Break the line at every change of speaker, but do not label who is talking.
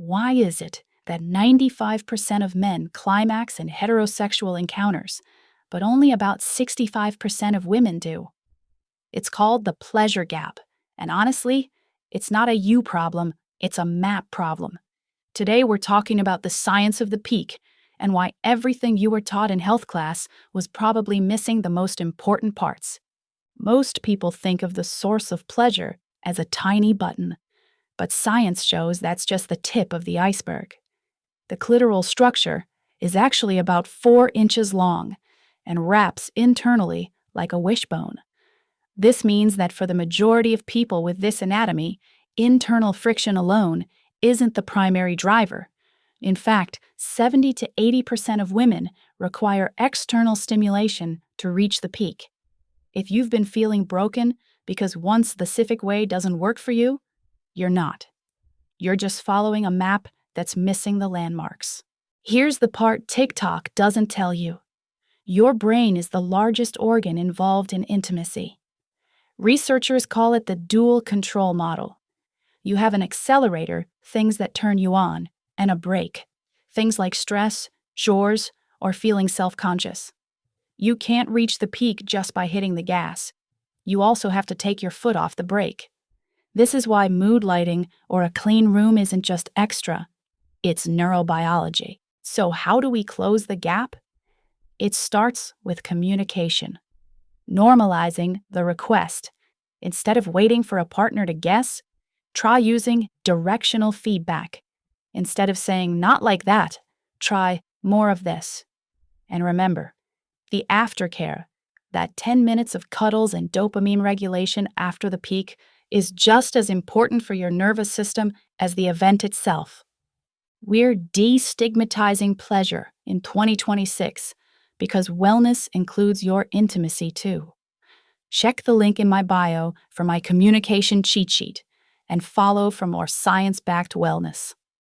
Why is it that 95% of men climax in heterosexual encounters, but only about 65% of women do? It's called the pleasure gap, and honestly, it's not a you problem, it's a map problem. Today we're talking about the science of the peak and why everything you were taught in health class was probably missing the most important parts. Most people think of the source of pleasure as a tiny button, but science shows that's just the tip of the iceberg. The clitoral structure is actually about 4 inches long and wraps internally like a wishbone. This means that for the majority of people with this anatomy, internal friction alone isn't the primary driver. In fact, 70 to 80% of women require external stimulation to reach the peak. If you've been feeling broken because one specific way doesn't work for you, you're not. You're just following a map that's missing the landmarks. Here's the part TikTok doesn't tell you. Your brain is the largest organ involved in intimacy. Researchers call it the dual control model. You have an accelerator, things that turn you on, and a brake, things like stress, chores, or feeling self-conscious. You can't reach the peak just by hitting the gas. You also have to take your foot off the brake. This is why mood lighting or a clean room isn't just extra, it's neurobiology. So how do we close the gap? It starts with communication. Normalizing the request. Instead of waiting for a partner to guess, try using directional feedback. Instead of saying, "not like that," try "more of this." And remember, the aftercare, that 10 minutes of cuddles and dopamine regulation after the peak, is just as important for your nervous system as the event itself. We're destigmatizing pleasure in 2026 because wellness includes your intimacy too. Check the link in my bio for my communication cheat sheet and follow for more science-backed wellness.